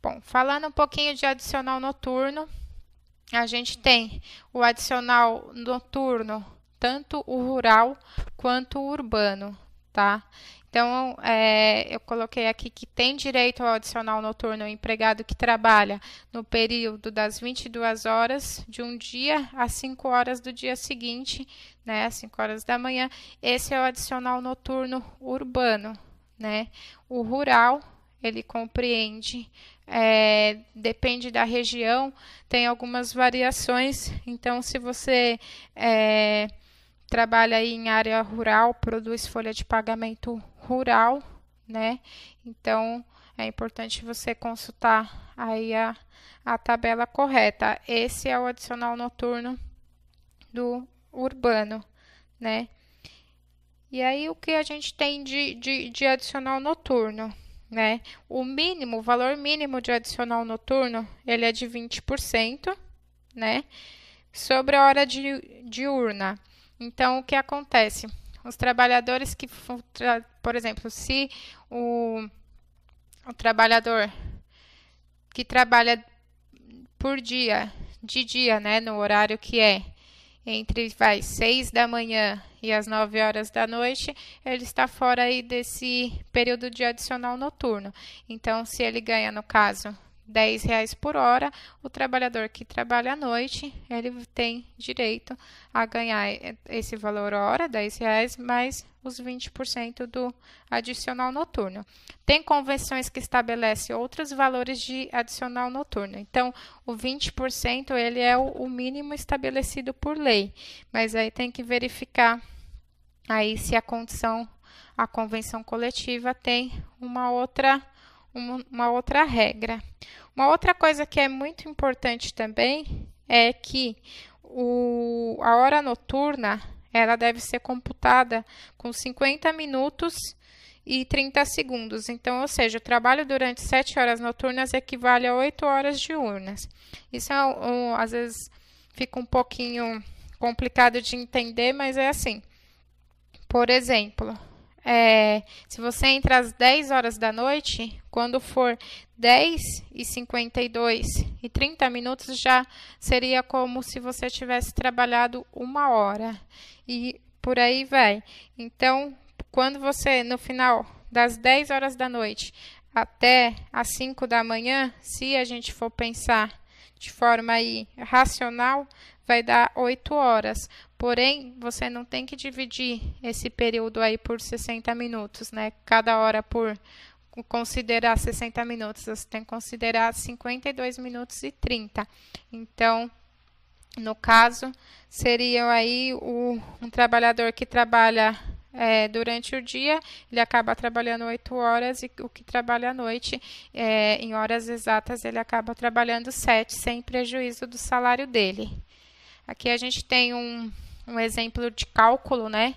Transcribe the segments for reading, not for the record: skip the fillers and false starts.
Bom, falando um pouquinho de adicional noturno, a gente tem o adicional noturno, tanto o rural quanto o urbano, tá? Então, eu coloquei aqui que tem direito ao adicional noturno o empregado que trabalha no período das 22 horas de um dia às 5 horas do dia seguinte, né, às 5 horas da manhã. Esse é o adicional noturno urbano, né? O rural, ele compreende, depende da região, tem algumas variações. Então, se você trabalha aí em área rural, produz folha de pagamento rural, né? Então, é importante você consultar aí a tabela correta. Esse é o adicional noturno do urbano, né? E aí, o que a gente tem de adicional noturno, né? O valor mínimo de adicional noturno, ele é de 20%, né? Sobre a hora diurna. Então, o que acontece? Os trabalhadores que, por exemplo, se o trabalhador que trabalha por dia, de dia, né, no horário que é entre 6 da manhã e as 9 horas da noite, ele está fora aí desse período de adicional noturno. Então, se ele ganha, no caso, R$ 10 por hora, o trabalhador que trabalha à noite, ele tem direito a ganhar esse valor hora, R$ 10, mais os 20% do adicional noturno. Tem convenções que estabelecem outros valores de adicional noturno. Então, o 20% ele é o mínimo estabelecido por lei, mas aí tem que verificar aí se a convenção coletiva tem uma outra regra. Uma outra coisa que é muito importante também é que a hora noturna ela deve ser computada com 50 minutos e 30 segundos. Então, ou seja, o trabalho durante 7 horas noturnas equivale a 8 horas diurnas. Isso às vezes fica um pouquinho complicado de entender, mas é assim. Por exemplo, se você entra às 10 horas da noite, quando for 10h52 e 30 minutos, já seria como se você tivesse trabalhado 1 hora. E por aí vai. Então, quando você, no final das 10 horas da noite até as 5 da manhã, se a gente for pensar de forma aí racional, vai dar 8 horas. Porém, você não tem que dividir esse período aí por 60 minutos, né? Cada hora por considerar 60 minutos, você tem que considerar 52 minutos e 30. Então, no caso, seria aí um trabalhador que trabalha durante o dia, ele acaba trabalhando 8 horas, e o que trabalha à noite, em horas exatas, ele acaba trabalhando 7, sem prejuízo do salário dele. Aqui a gente tem um exemplo de cálculo, né?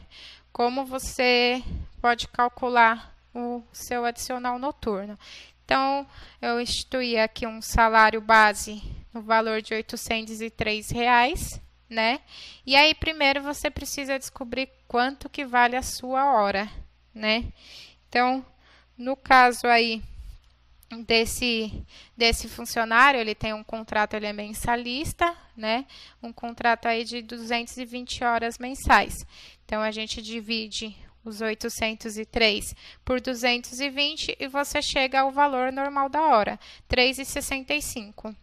Como você pode calcular o seu adicional noturno. Então, eu instituí aqui um salário base no valor de R$ 803, né? E aí, primeiro, você precisa descobrir quanto que vale a sua hora, né? Então, no caso aí desse funcionário, ele tem um contrato, ele é mensalista, né? Um contrato aí de 220 horas mensais. Então, a gente divide os 803 por 220 e você chega ao valor normal da hora, R$ 3,65.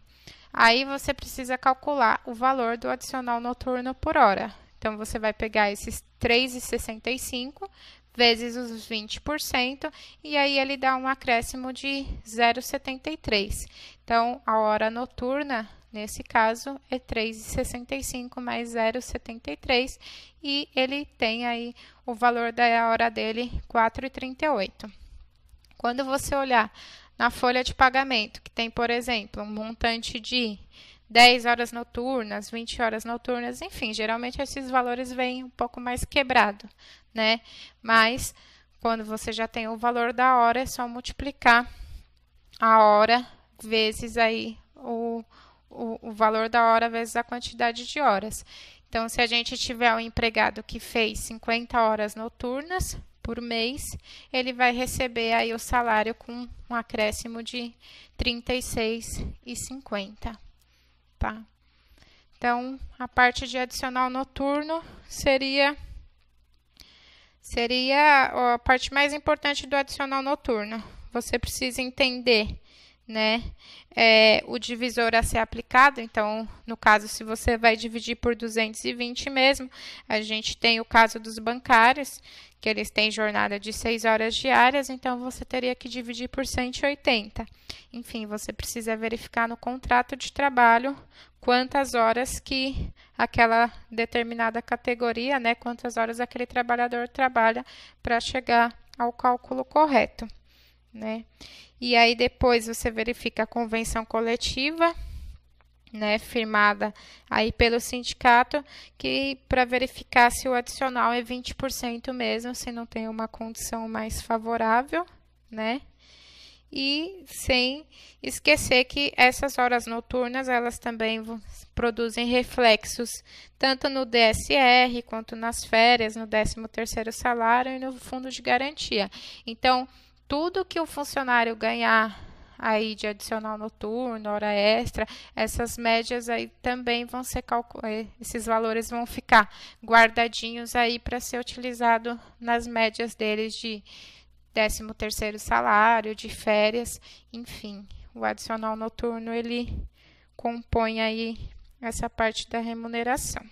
Aí, você precisa calcular o valor do adicional noturno por hora. Então, você vai pegar esses 3,65 vezes os 20%, e aí ele dá um acréscimo de 0,73. Então, a hora noturna, nesse caso, é 3,65 mais 0,73, e ele tem aí o valor da hora dele, 4,38. Quando você olhar na folha de pagamento, que tem, por exemplo, um montante de 10 horas noturnas, 20 horas noturnas, enfim, geralmente esses valores vêm um pouco mais quebrado, né? Mas, quando você já tem o valor da hora, é só multiplicar a hora vezes aí o valor da hora vezes a quantidade de horas. Então, se a gente tiver um empregado que fez 50 horas noturnas, por mês, ele vai receber aí o salário com um acréscimo de R$ 36,50, tá? Então, a parte de adicional noturno seria a parte mais importante do adicional noturno. Você precisa entender, né, o divisor a ser aplicado. Então, no caso, se você vai dividir por 220 mesmo, a gente tem o caso dos bancários, que eles têm jornada de 6 horas diárias, então você teria que dividir por 180. Enfim, você precisa verificar no contrato de trabalho quantas horas que aquela determinada categoria, né, quantas horas aquele trabalhador trabalha para chegar ao cálculo correto, né? E aí depois você verifica a convenção coletiva, né, firmada aí pelo sindicato, que para verificar se o adicional é 20% mesmo, se não tem uma condição mais favorável, né? E sem esquecer que essas horas noturnas, elas também produzem reflexos tanto no DSR quanto nas férias, no 13º salário e no fundo de garantia. Então, tudo que o funcionário ganhar aí de adicional noturno, hora extra, essas médias aí também vão ser calculadas, esses valores vão ficar guardadinhos aí para ser utilizado nas médias deles de 13º salário, de férias, enfim. O adicional noturno, ele compõe aí essa parte da remuneração.